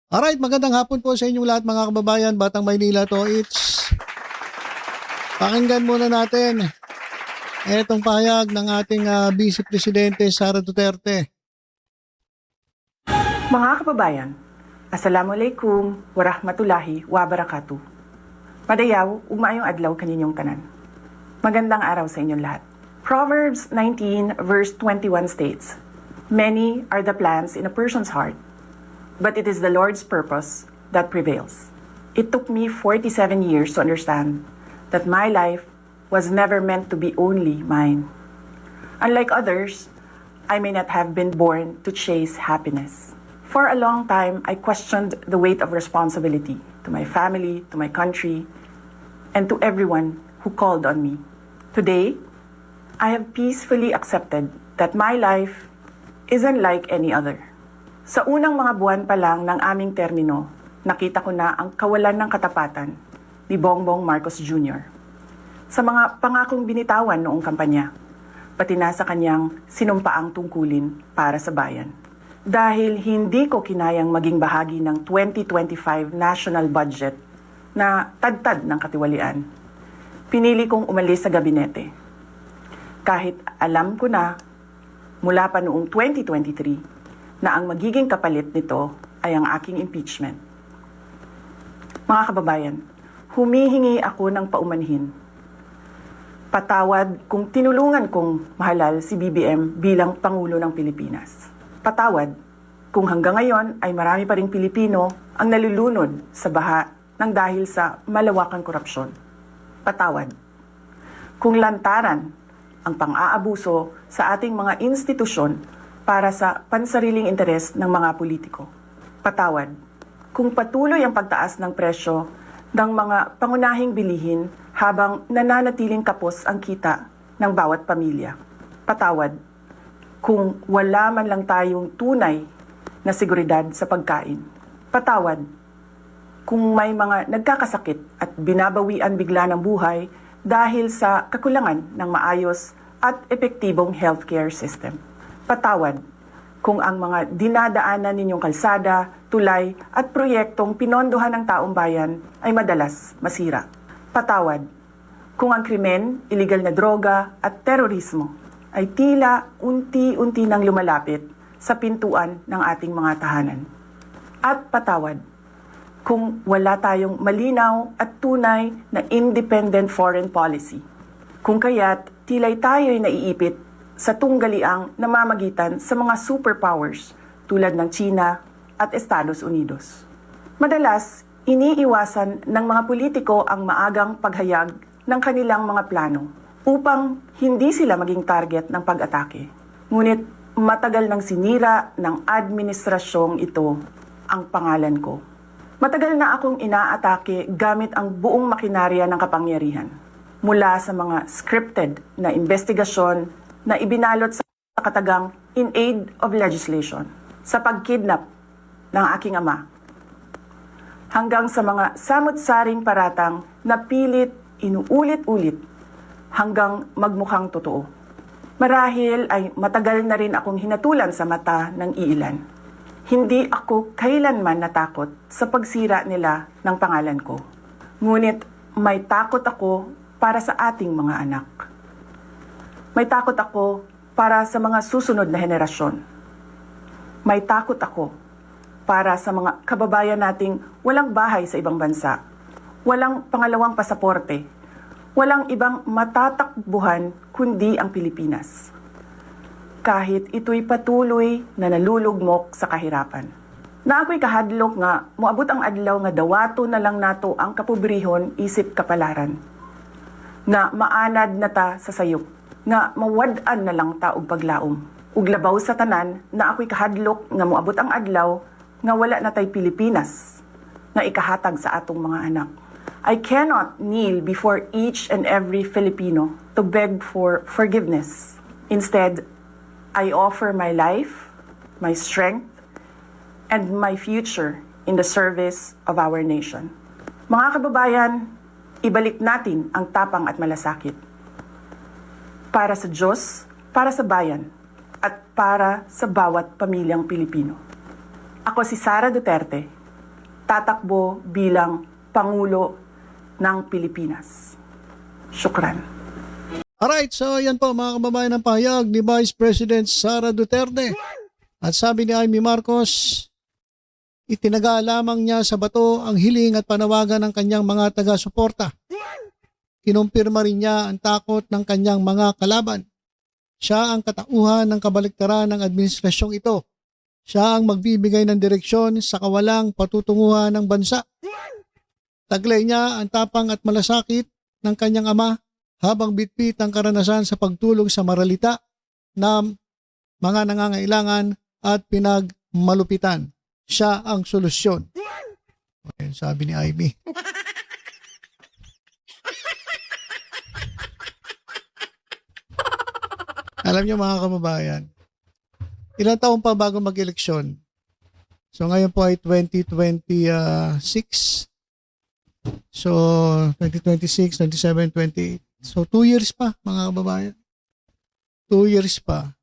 Alright, magandang hapon po sa inyong lahat mga kababayan. Batang Maynila to. Pakinggan muna natin itong pahayag ng ating Vice Presidente Sara Duterte. Mga kababayan, Assalamualaikum warahmatullahi wabarakatuh. Madayaw, umayong adlaw kaninyong tanan. Magandang araw sa inyong lahat. Proverbs 19 verse 21 states, "Many are the plans in a person's heart, but it is the Lord's purpose that prevails." It took me 47 years to understand that my life was never meant to be only mine. Unlike others, I may not have been born to chase happiness. For a long time, I questioned the weight of responsibility to my family, to my country, and to everyone who called on me. Today, I have peacefully accepted that my life isn't like any other. Sa unang mga buwan pa lang ng aming termino, nakita ko na ang kawalan ng katapatan ni Bongbong Marcos Jr. Sa mga pangakong binitawan noong kampanya, pati na sa kanyang sinumpaang tungkulin para sa bayan. Dahil hindi ko kinayang maging bahagi ng 2025 national budget na tad-tad ng katiwalian, pinili kong umalis sa gabinete. Kahit alam ko na mula pa noong 2023 na ang magiging kapalit nito ay ang aking impeachment. Mga kababayan, humihingi ako ng paumanhin. Patawad kung tinulungan kong mahalal si BBM bilang Pangulo ng Pilipinas. Patawad kung hanggang ngayon ay marami pa ring Pilipino ang nalulunod sa baha ng dahil sa malawakang korupsyon. Patawad kung lantaran ang pang-aabuso sa ating mga institusyon para sa pansariling interes ng mga politiko. Patawad kung patuloy ang pagtaas ng presyo ng mga pangunahing bilihin habang nananatiling kapos ang kita ng bawat pamilya. Patawad kung wala man lang tayong tunay na seguridad sa pagkain. Patawad kung may mga nagkakasakit at binabawian bigla ng buhay dahil sa kakulangan ng maayos at epektibong healthcare system. Patawad kung ang mga dinadaanan ninyong kalsada, tulay at proyektong pinondohan ng taong bayan ay madalas masira. Patawad kung ang krimen, iligal na droga at terorismo ay tila unti-unti nang lumalapit sa pintuan ng ating mga tahanan. At patawad kung wala tayong malinaw at tunay na independent foreign policy. Kung kaya't tila'y tayo'y naiipit sa tunggaliang namamagitan sa mga superpowers tulad ng China at Estados Unidos. Madalas, iniiwasan ng mga politiko ang maagang paghayag ng kanilang mga plano upang hindi sila maging target ng pag-atake. Ngunit matagal nang sinira ng administrasyong ito ang pangalan ko. Matagal na akong inaatake gamit ang buong makinarya ng kapangyarihan. Mula sa mga scripted na investigasyon na ibinalot sa katagang in aid of legislation, sa pagkidnap ng aking ama, hanggang sa mga samut-saring paratang na pilit inuulit-ulit hanggang magmukhang totoo. Marahil ay matagal na rin akong hinatulan sa mata ng iilan. Hindi ako kailanman natakot sa pagsira nila ng pangalan ko. Ngunit may takot ako para sa ating mga anak. May takot ako para sa mga susunod na henerasyon. May takot ako para sa mga kababayan nating walang bahay sa ibang bansa, walang pangalawang pasaporte, walang ibang matatakbuhan kundi ang Pilipinas. Kahit ito'y patuloy na nalulugmok sa kahirapan. Na ako'y kahadlok nga, moabot ang adlaw nga dawato na lang nato ang kapobrehon isip kapalaran. Nga maanad na ta sa sayop, nga mawad-an na lang ta og paglaom. Ug labaw sa tanan na ako'y kahadlok nga moabot ang adlaw nga wala na tay Pilipinas nga ikahatag sa atong mga anak. I cannot kneel before each and every Filipino to beg for forgiveness. Instead, I offer my life, my strength, and my future in the service of our nation. Mga kababayan, ibalik natin ang tapang at malasakit. Para sa Diyos, para sa bayan, at para sa bawat pamilyang Pilipino. Ako si Sara Duterte, tatakbo bilang Pangulo ng Pilipinas. Syukran. Alright, so yan po mga kababayan ng pahayag ni Vice President Sara Duterte. At sabi ni Amy Marcos, itinaga lamang niya sa bato ang hiling at panawagan ng kanyang mga taga-suporta. Kinumpirma rin niya ang takot ng kanyang mga kalaban. Siya ang katauhan ng kabaliktaran ng administrasyong ito. Siya ang magbibigay ng direksyon sa kawalang patutunguhan ng bansa. Taglay niya ang tapang at malasakit ng kanyang ama habang bitbit ang karanasan sa pagtulong sa maralita na mga nangangailangan at pinagmalupitan. Siya ang solusyon. Okay, sabi ni Ivy. Alam niyo mga kababayan, ilang taon pa bago mag-eleksyon? So ngayon po ay 2026. So 2026, 27, 28. So 2 years pa mga kababayan. 2 years pa.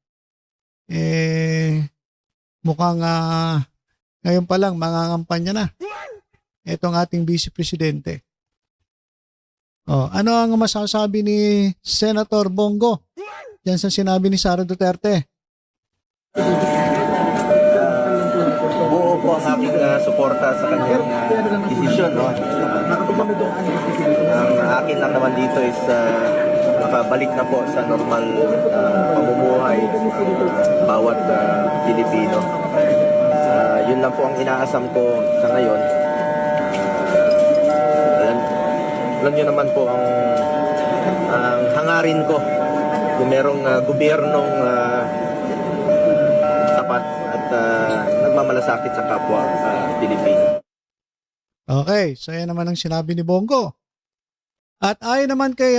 Mukhang ngayon pa lang mangangampanya na. Itong ating Vice Presidente. Ano ang masasabi ni Senator Bongo yan sa sinabi ni Sara Duterte? Buo po ang aking suporta sa kanyang desisyon. No? Ang akin lang naman dito is makabalik na po sa normal pamumuhay bawat Pilipino. Yun lang po ang inaasam ko sa ngayon. Alam niyo naman po ang hangarin ko kung merong gobyernong tapat at nagmamalasakit sa kapwa Pilipino. Okay, so yan naman ang sinabi ni Bongo. At ayon naman kay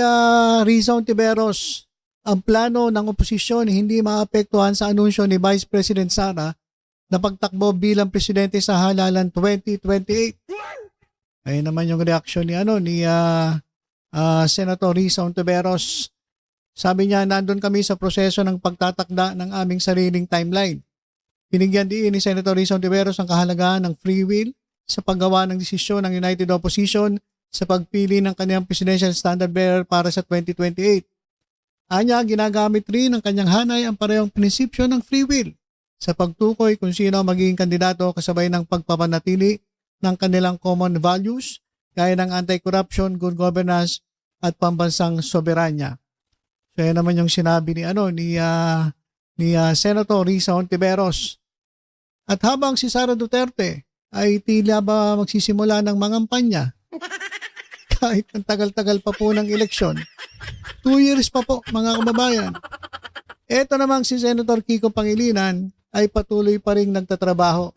Rizal Tiveros, ang plano ng oposisyon hindi maapektuhan sa anunsyo ni Vice President Sara na pagtakbo bilang presidente sa halalan 2028. Ayun naman yung reaksyon ni Senator Rizal Tiveros. Sabi niya, nandun kami sa proseso ng pagtatakda ng aming sariling timeline. Binigyan din ni Senator Rizal Tiveros ang kahalagahan ng free will sa paggawa ng desisyon ng United Opposition sa pagpili ng kanyang presidential standard bearer para sa 2028. Anya, ginagamit rin ng kanyang hanay ang parehong prinsipyo ng free will sa pagtukoy kung sino ang magiging kandidato kasabay ng pagpapanatili ng kanilang common values gaya ng anti-corruption, good governance at pambansang soberanya. So yan naman yung sinabi ni Senator Rizal Tiveros. At habang si Sara Duterte ay tila ba magsisimula ng mangampanya kahit ang tagal-tagal pa po ng eleksyon. 2 years pa po mga kababayan. Ito namang si Senator Kiko Pangilinan ay patuloy pa rin nagtatrabaho.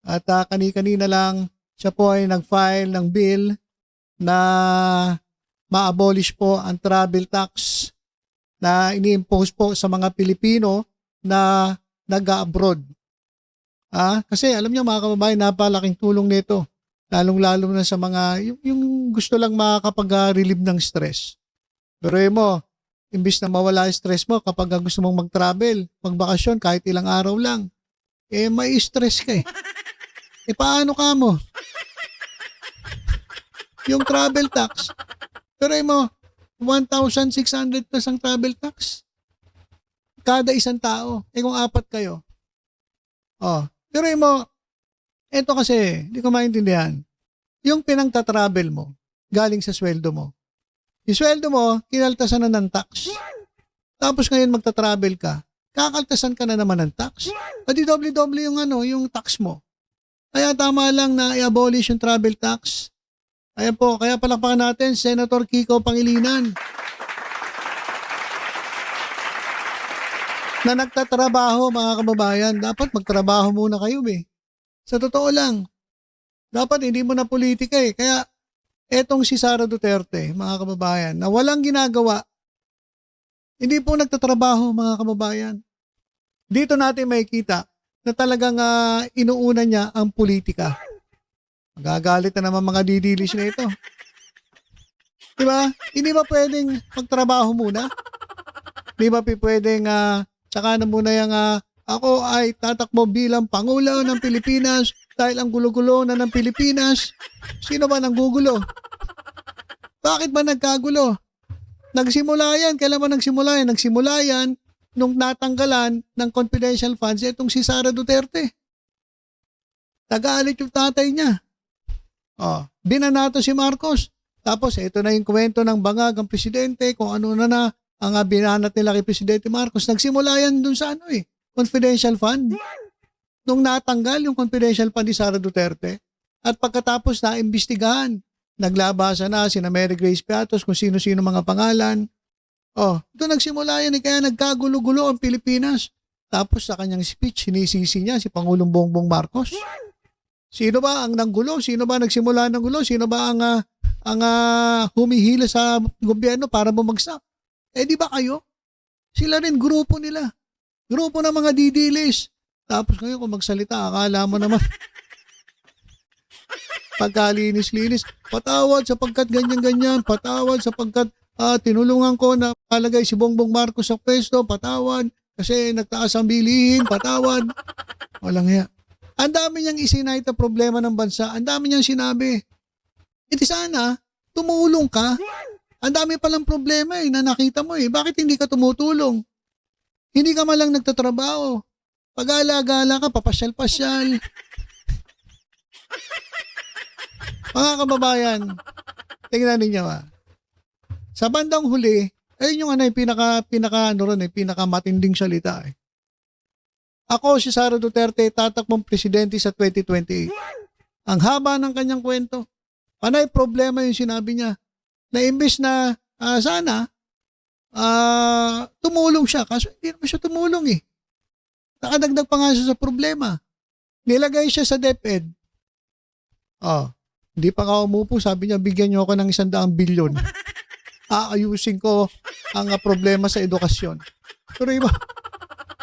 At kani-kanina lang siya po ay nag-file ng bill na ma-abolish po ang travel tax na ini-impose po sa mga Pilipino na nag-abroad. Kasi alam niyo mga kababayan, napalaking tulong nito. Lalong-lalo na sa mga yung gusto lang makakapag-relieve ng stress. Pero mo, imbis na mawala yung stress mo kapag gusto mong mag-travel, magbakasyon kahit ilang araw lang, may stress ka eh. Paano ka mo? Yung travel tax. Pero mo, 1,600 plus ang travel tax. Kada isang tao. Kung 4 kayo. Pero mo, ito kasi, hindi ko maintindihan. Yung pinangtatravel mo, galing sa sweldo mo. Yung sweldo mo, kinaltasan na ng tax. Tapos ngayon magtatravel ka, kakaltasan ka na naman ng tax. Di doble-doble yung tax mo. Kaya tama lang na i-abolish yung travel tax. Ayan po, kaya palakpakan natin, Senator Kiko Pangilinan. Na nagtatrabaho mga kababayan, dapat magtrabaho muna kayo Sa totoo lang, dapat hindi mo na politika Kaya etong si Sara Duterte, mga kababayan, na walang ginagawa, hindi po nagtatrabaho mga kababayan. Dito natin makikita na talagang inuuna niya ang politika. Magagalit na naman mga didilis na ito. Diba? Hindi ba pwedeng magtrabaho muna? Hindi ba pwedeng tsaka na muna yung ako ay tatakbo bilang Pangulo ng Pilipinas Dahil ang gulo-gulo na ng Pilipinas, sino ba nanggugulo? Bakit ba nagkagulo? Nagsimula yan. Kailan ba nagsimula yan? Nagsimula yan nung natanggalan ng confidential funds itong si Sara Duterte. Tagaalit yung tatay niya. Binanato si Marcos. Tapos ito na yung kwento ng bangag ang presidente, kung ano na ang binanat nila kay Presidente Marcos. Nagsimula yan dun sa confidential fund. Nung natanggal yung confidential fund ni Sara Duterte. At pagkatapos na imbestigahan, naglabasa na sina Mary Grace Piatos kung sino-sino mga pangalan. Doon nagsimula yan, kaya nagkagulo-gulo ang Pilipinas. Tapos sa kanyang speech, sinisisi niya si Pangulong Bongbong Marcos. Sino ba ang nanggulo? Sino ba nagsimula ng gulo? Sino ba ang humihila sa gobyerno para bumagsak? Di ba kayo? Sila rin, grupo nila. Grupo ng mga didilis. Tapos ngayon kung magsalita, akala mo naman pagkalinis-linis, patawad sapagkat ganyan-ganyan, patawad sapagkat tinulungan ko na palagay si Bongbong Marcos sa pwesto, patawad kasi nagtaas ang bilihin, patawad. Walang hiya. Ang dami niyang isinahit na problema ng bansa, ang dami niyang sinabi. Sana, tumulong ka. Ang dami palang problema na nakita mo Bakit hindi ka tumutulong? Hindi ka malang nagtatrabaho. Pag-alagala ka, papasyal-pasyal. Mga kababayan, tingnan ninyo Sa bandang huli, ayun yung pinaka matinding salita Ako si Sara Duterte, tatakbong presidente sa 2028. Ang haba ng kanyang kwento. Panay problema yung sinabi niya. Na imbis na sana tumulong siya. Kaso hindi naman siya tumulong Nakadagdag pa nga siya sa problema. Nilagay siya sa DepEd. Hindi pa nga umupo. Sabi niya, bigyan niyo ako ng 100 bilyon. Aayusin ko ang problema sa edukasyon. Pero iba,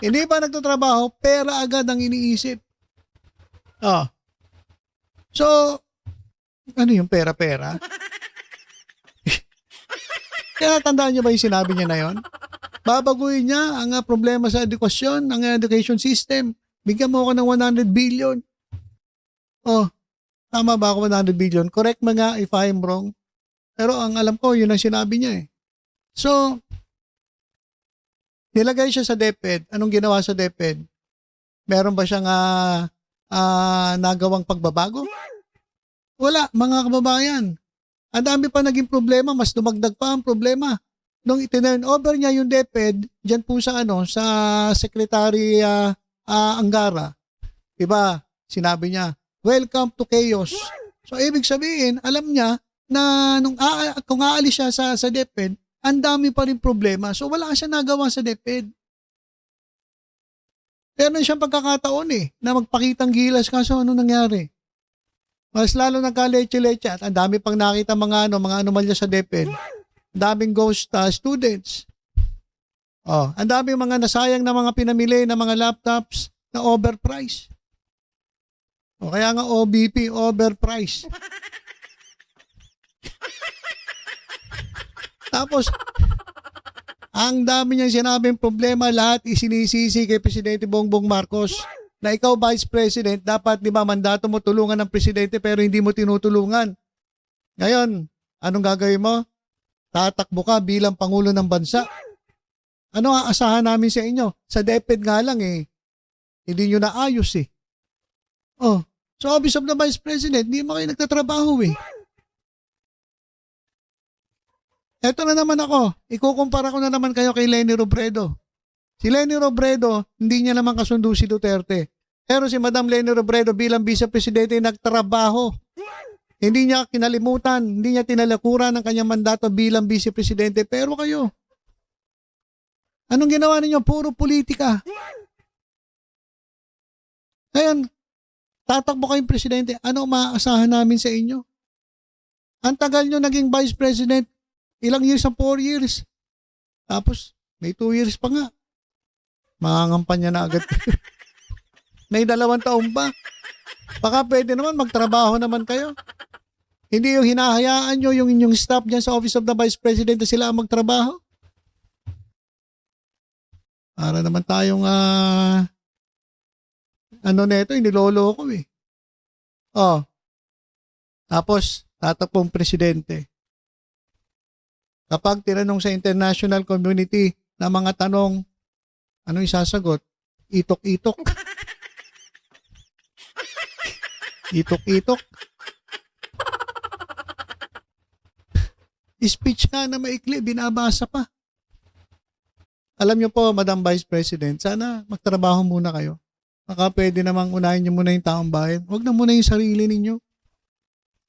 hindi pa nagtatrabaho, pera agad ang iniisip. So, ano yung pera-pera? Kaya tandaan niyo ba yung sinabi niya na yon? Babaguhin niya ang problema sa edukasyon, ang education system. Bigyan mo ako ng 100 billion. Tama ba ako 100 billion? Correct mo nga if I'm wrong. Pero ang alam ko, yun ang sinabi niya So, nilagay siya sa DepEd. Anong ginawa sa DepEd? Meron ba siyang nagawang pagbabago? Wala, mga kababayan. Ang dami pa naging problema, mas dumagdag pa ang problema. Nung itinurn over niya yung DepEd, dyan po sa sa Secretary Angara, diba, sinabi niya, welcome to chaos. So, ibig sabihin, alam niya na kung aalis siya sa DepEd, ang dami pa rin problema. So, wala siya nagawa sa DepEd. Pero siyang pagkakataon na magpakitang gilas kaso ano nangyari? Mas lalo nagka-leche-leche at ang dami pang nakita mga anomalya sa DepEd. Daming ghost students. Ang daming mga nasayang na mga pinamili na mga laptops na overpriced. Kaya nga OBP, overpriced. Tapos, ang dami niyang sinabing problema, lahat isinisisi kay Presidente Bongbong Marcos na ikaw Vice President, dapat mandato mo tulungan ng Presidente pero hindi mo tinutulungan. Ngayon, anong gagawin mo? Tatakbo ka bilang Pangulo ng Bansa. Ano aasahan namin sa inyo? Sa DepEd nga lang hindi nyo naayos So Office of the Vice President, hindi mo kayo nagtatrabaho Eto na naman ako. Ikukumpara ko na naman kayo kay Leni Robredo. Si Leni Robredo, hindi niya naman kasundo si Duterte. Pero si Madam Leni Robredo bilang Vice Presidente nagtrabaho. Hindi niya kinalimutan, hindi niya tinalakuran ng kanyang mandato bilang Vice Presidente. Pero kayo, anong ginawa ninyo? Puro politika. Ngayon, tatakbo kayong Presidente, ano maaasahan namin sa inyo? Ang tagal nyo naging Vice President, ilang years? 4 years. Tapos, may 2 years pa nga. Mangangampanya na agad. May 2 taon pa. Baka pwede naman, magtrabaho naman kayo. Hindi yung hinahayaan nyo yung inyong staff dyan sa Office of the Vice President na sila ang magtrabaho. Para naman tayong, neto, iniloloko Oh, tapos tatakbong presidente. Kapag tinanong sa international community na mga tanong, ano isasagot? Itok-itok. Itok-itok. Speech nga na maikli, binabasa pa. Alam niyo po, Madam Vice President, sana magtrabaho muna kayo. Baka pwede namang unahin niyo muna yung taong bayan. Huwag na muna yung sarili ninyo.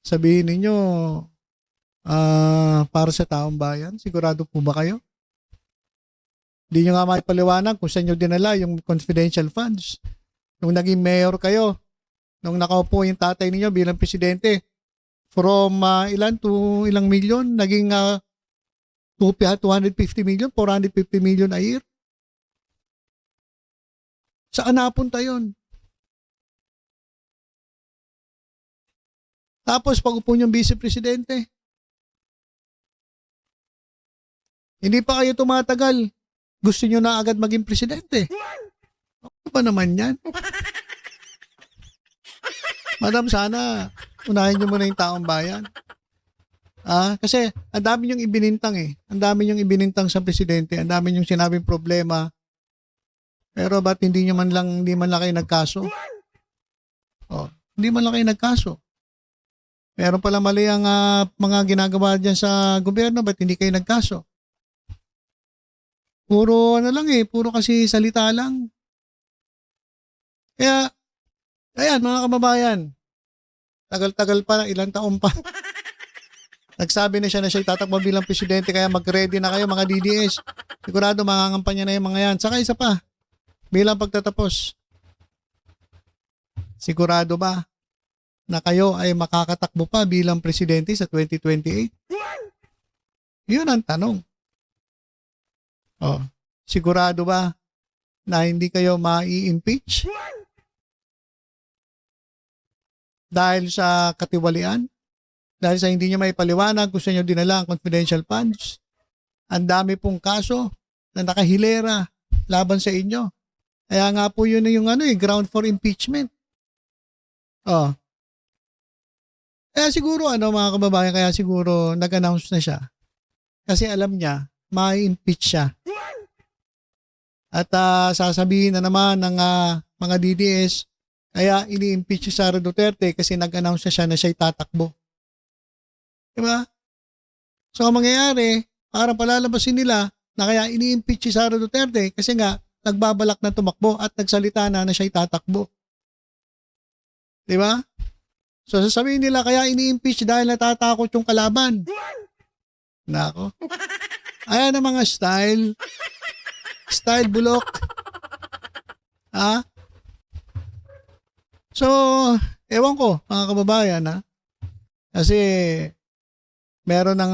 Sabihin ninyo, para sa taong bayan, sigurado po ba kayo? Hindi nyo nga maipaliwanag kung saan nyo dinala yung confidential funds. Nung naging mayor kayo, nung nakaupo yung tatay ninyo bilang presidente, from ilan to ilang milyon, naging 250 million, 450 million a year. Saan napunta yun? Tapos pag upo niyong vice-presidente, hindi pa kayo tumatagal. Gusto niyo na agad maging presidente. Ano ba naman yan? Madam, sana unahin niyo muna yung taong bayan. Kasi ang dami niyong ibinintang eh. Ang dami niyong ibinintang sa presidente. Ang dami niyong sinabing problema. Pero ba't hindi man lang kayo nagkaso? Hindi man lang kayo nagkaso. Meron pala mali ang mga ginagawa dyan sa gobyerno, ba't hindi kayo nagkaso? Puro puro kasi salita lang. Kaya, ayan mga kababayan, tagal-tagal pa, ilang taon pa. Nagsabi na siya tatakbo bilang presidente, kaya mag-ready na kayo mga DDS. Sigurado mangangampanya na yung mga yan. Saka isa pa, bilang pagtatapos, sigurado ba na kayo ay makakatakbo pa bilang presidente sa 2028? Yun ang tanong. Sigurado ba na hindi kayo mai-impeach? Dahil sa katiwalian? Dahil sa hindi nyo may paliwanag kung saan nyo dinala ang confidential funds? Ang dami pong kaso na nakahilera laban sa inyo. Kaya nga po yun yung ground for impeachment. Kaya siguro mga kababayan, kaya siguro nag-announce na siya. Kasi alam niya, ma-impeach siya. At sasabihin na naman ng mga DDS, kaya ini-impeach si Sara Duterte kasi nag-announce na siya na siya'y tatakbo. Diba? So ang mangyayari, parang palalabasin nila na kaya ini-impeach si Sara Duterte kasi nga nagbabalak na tumakbo at nagsalita na siya'y tatakbo. Diba? So sasabihin nila kaya ini-impeach dahil natatakot yung kalaban. Nako. Ayan ang mga style. Style bulok. So, ewan ko mga kababayan kasi meron ng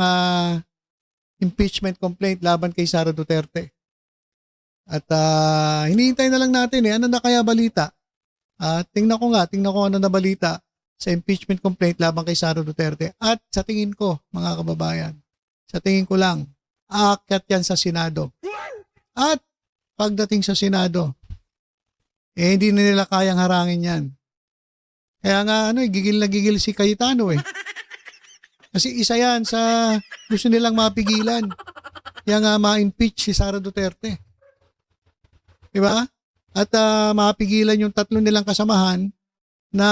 impeachment complaint laban kay Sara Duterte. At hinihintay na lang natin ano na kaya balita. Tingnan ko ano na balita sa impeachment complaint laban kay Sara Duterte. At sa tingin ko, mga kababayan, sa tingin ko lang, aakyat yan sa Senado. At pagdating sa Senado, hindi na nila kayang harangin yan. Kaya nga gigil na gigil si Cayetano Kasi isa yan sa gusto nilang mapigilan. Kaya nga ma-impeach si Sara Duterte. Diba? At mapigilan yung tatlo nilang kasamahan na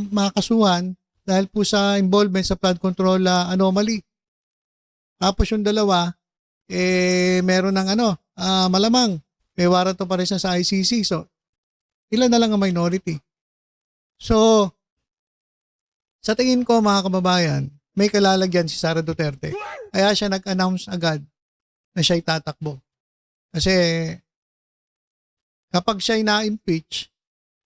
makasuhan dahil po sa involvement sa flood control anomaly. Tapos yung dalawa, meron ng malamang may warrant of arrest sa ICC. So, ilan na lang ang minority. So, sa tingin ko mga kababayan, may kalalagyan si Sara Duterte. Kaya siya nag-announce agad na siya'y tatakbo. Kasi kapag siya'y na-impeach,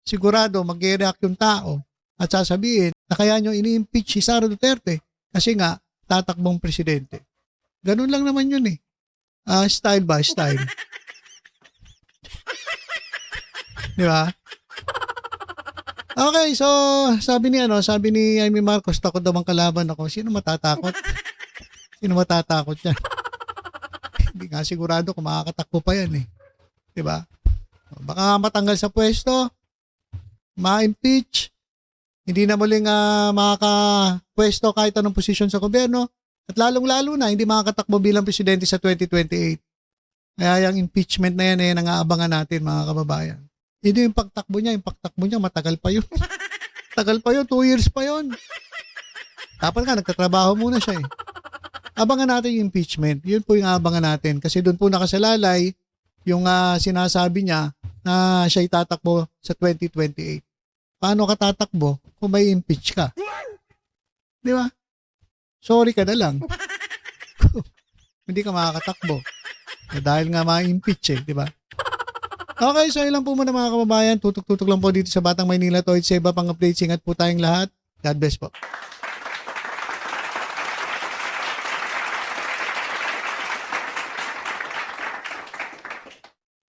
sigurado mag-react yung tao at sasabihin na kaya nyo ini-impeach si Sara Duterte kasi nga tatakbong presidente. Ganun lang naman yun style by style. Di ba? Okay, so sabi ni Amy Marcos, takot daw ang kalaban ako. Sino matatakot? Sino matatakot yan? Hindi nga sigurado kung makakatakbo pa yan Di ba? Baka matanggal sa pwesto, ma-impeach, hindi na muling makakapwesto kahit anong posisyon sa gobyerno, at lalong-lalo na hindi makakatakbo bilang presidente sa 2028. Kaya yung impeachment na yan nangaabangan natin mga kababayan. Hindi yung pagtakbo niya matagal pa yun. Tagal pa yun, 2 years pa yun. Dapat nga, nagtatrabaho muna siya eh. Abangan natin yung impeachment. Yun po yung abangan natin. Kasi doon po nakasalalay yung sinasabi niya na siya itatakbo sa 2028. Paano ka tatakbo kung may impeach ka? Di ba? Sorry ka na lang. Hindi ka makakatakbo. Dahil nga ma-impeach di ba? Okay, so ilang po muna mga kababayan. Tutok-tutok lang po dito sa Batang Maynila to. It's iba pang updates. Ingat po tayong lahat. God bless po.